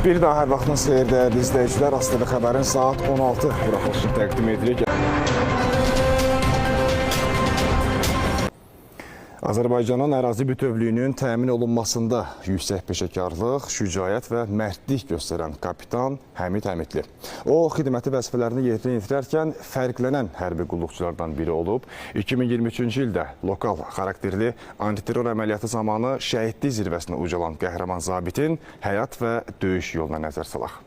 Bir daha hər vaxtınız xeyir dəyərli izləyicilər. ASTV xəbərin saat 16 buraxılışını təqdim edirik. Azərbaycanın ərazi bütövlüyünün təmin olunmasında yüksək peşəkarlıq, şücaət və mərdlik göstərən kapitan Həmid Həmidli. O, xidməti vəzifələrini yerinə yetirərkən fərqlənən hərbi qulluqçulardan biri olub. 2023-cü ildə lokal xarakterli antiterror əməliyyatı zamanı şəhidlik zirvəsinə ucalan qəhrəman zabitin həyat və döyüş yoluna nəzər salaq.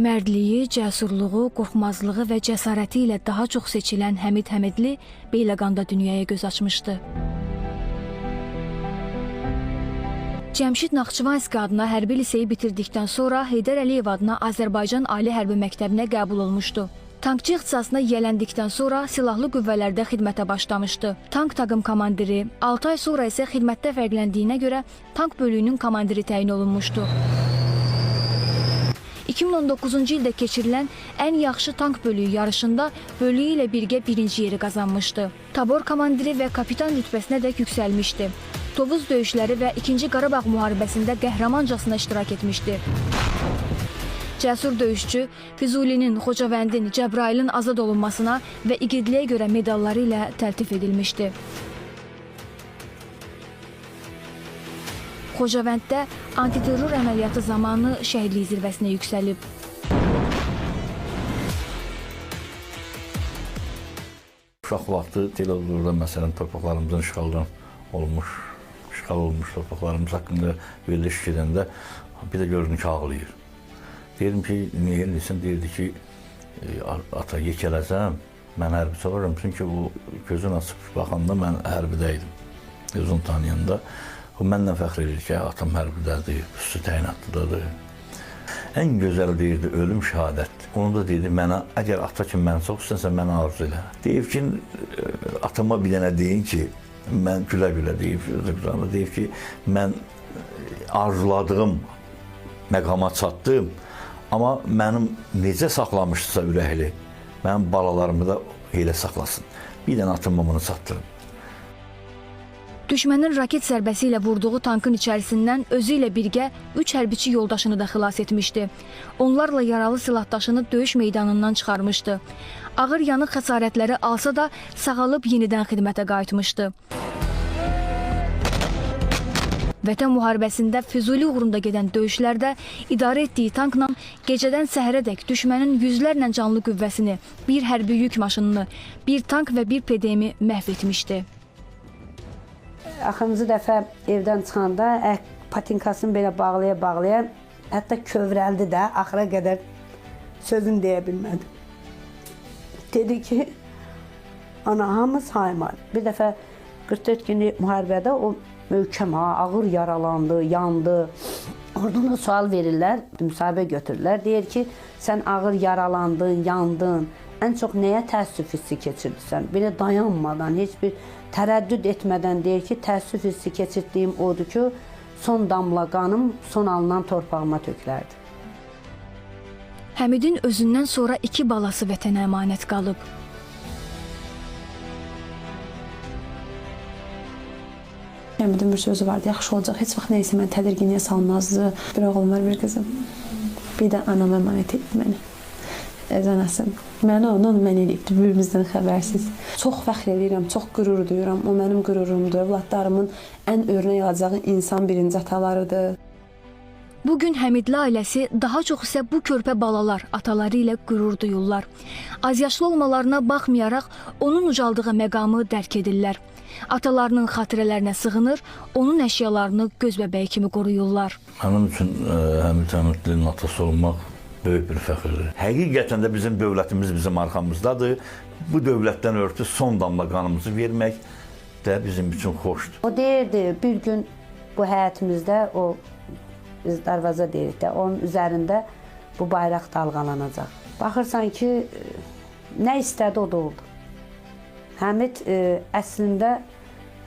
Mərdliyi, cəsurluğu, qorxmazlığı və cəsarəti ilə daha çox seçilən Həmid Həmidli Beyləqanda dünyaya göz açmışdı. Cəmşid Naxçıvanski adına hərbi liseyi bitirdikdən sonra Heydər Əliyev adına Azərbaycan Ali Hərbi Məktəbinə qəbul olmuşdu. Tankçı ixtisasına yiyələndikdən sonra silahlı qüvvələrdə xidmətə başlamışdı. Tank taqım komandiri, 6 ay sonra isə xidmətdə fərqləndiyinə görə tank bölüyünün komandiri təyin olunmuşdu. 2019-cu ildə keçirilən ən yaxşı tank bölüyü yarışında bölüyü ilə birgə birinci yeri qazanmışdı. Tabor komandiri və kapitan rütbəsinə dək yüksəlmişdi. Tovuz döyüşləri və 2-ci Qarabağ müharibəsində qəhrəmancasına iştirak etmişdi. Cəsur döyüşçü Füzulinin, Xocavəndin, Cəbrailin azad olunmasına və igidliyə görə medalları ilə təltif edilmişdi. Xocavənddə antiterror əməliyyatı zamanı şəhidlik zirvəsinə yüksəlib. Uşaq vaxtı televizorda məsələn torpaqlarımızın işğal olunmuş torpaqlarımız haqqında verilmiş gedəndə bir də gördüm ki, ağlayır. Deyirdim ki, niyə eləsin? Deyirdi ki, ata yekələzəm, mən hərbi çalaram. Çünki o gözün açıb baxanda mən hərbidəydim. Gözünü tanıyanda. O mənlə fəxr edir ki, atam hərbidədir, üstü təyinatlıdadır. Ən gözəl deyirdi, ölüm şəhadət. Onu da deyirdi, mənə, əgər ata kimi məni çox istənsə, mənə arzu elə. Deyib ki, atama bir dənə deyin ki, mən gülə-gülə deyib ki, mən arzuladığım məqama çatdım, amma mənim necə saxlamışdısa ürəkli, mənim balalarımı da elə saxlasın. Bir dənə atama bunu çatdırım. Düşmənin raket zərbəsi ilə vurduğu tankın içərisindən özü ilə birgə 3 hərbiçi yoldaşını da xilas etmişdi. Onlarla yaralı silahdaşını döyüş meydanından çıxarmışdı. Ağır yanıq xəsarətləri alsa da sağalıb yenidən xidmətə qayıtmışdı. Vətən müharibəsində Füzuli uğrunda gedən döyüşlərdə idarə etdiyi tankla gecədən səhərədək düşmənin yüzlərlə canlı qüvvəsini, bir hərbi yük maşınını, bir tank və bir PDM-i məhv etmişdi. Axırıncı dəfə evdən çıxanda patinkasını belə bağlaya-bağlaya, hətta kövrəldi də, axıra qədər sözünü deyə bilmədi. Dedi ki, ana, hamı saymar. Bir dəfə 44 günlük müharibədə o möhkəm, ağır yaralandı, yandı. Oradan da sual verirlər, müsahibə götürürlər. Deyir ki, sən ağır yaralandın, yandın, ən çox nəyə təəssüf hissi keçirdirsən? Belə dayanmadan, heç bir tərəddüd etmədən deyir ki, təəssüf hissi keçirdiyim odur ki, son damla qanım son alınan torpağıma tökülərdi. Həmidin özündən sonra 2 balası vətənə əmanət qalıb. Həmidin bir sözü vardı, yaxşı olacaq, heç vaxt neysə mən tədirginliyə salmazdı. Bir oğlum var, bir qızım. Bir də anam əmanət etdi məni. Əzənəsim. Məni ondan mən eləyibdir, bir-birimizdən xəbərsiz. Çox fəxr edirəm, çox qürur duyuram. O mənim qürurumdur. Övladlarımın ən örnək alacağı insan birinci atalarıdır. Bugün Həmidli ailəsi, daha çox isə bu körpə balalar ataları ilə qürur duyurlar. Azyaşlı olmalarına baxmayaraq onun ucaldığı məqamı dərk edirlər. Atalarının xatirələrinə sığınır, onun əşyalarını göz bəbəyi kimi qoruyurlar. Mənim üçün Həmid Həmidlinin atası olmaq böyük bir fəxirdir. Həqiqətən də bizim dövlətimiz bizim arxamızdadır. Bu dövlətdən ötürü son damla qanımızı vermək də bizim üçün xoşdur. O deyirdi, bir gün bu həyətimizdə, o biz darvaza deyirik də, onun üzərində bu bayraq dalğalanacaq. Baxırsan ki, nə istədi o da oldu. Həmid əslində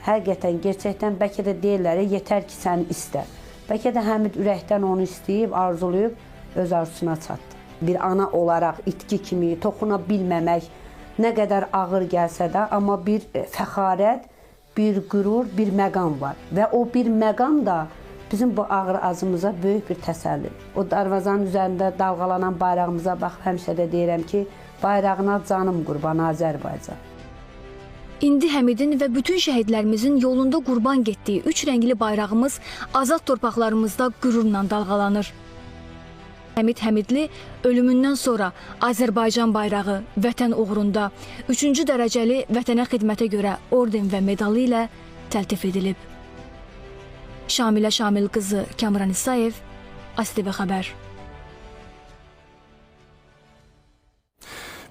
həqiqətən, gerçəkdən bəlkə də deyirlər, yetər ki, səni istə. Bəlkə də Həmid ürəkdən onu istəyib, arzuluyub, öz arzusuna çatdı. Bir ana olaraq itki kimi toxuna bilməmək nə qədər ağır gəlsə də, amma bir fəxarət bir qürur, bir məqam var. Və o bir məqam da bizim bu ağrı acımıza böyük bir təsəllidir. O darvazanın üzərində dalğalanan bayrağımıza bax, həmişə də deyirəm ki, bayrağına canım qurban Azərbaycan. İndi Həmidin və bütün şəhidlərimizin yolunda qurban getdiyi üç rəngli bayrağımız azad torpaqlarımızda qürurla dalğalanır. Həmid Həmidli ölümündən sonra Azərbaycan bayrağı vətən uğrunda 3-cü dərəcəli vətənə xidmətə görə orden və medalı ilə təltif edilib. Şamilə Şamil qızı Kamran İsayev, ASTV Xəbər.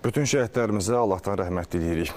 Bütün şəhidlərimizə Allahdan rəhmət diləyirik.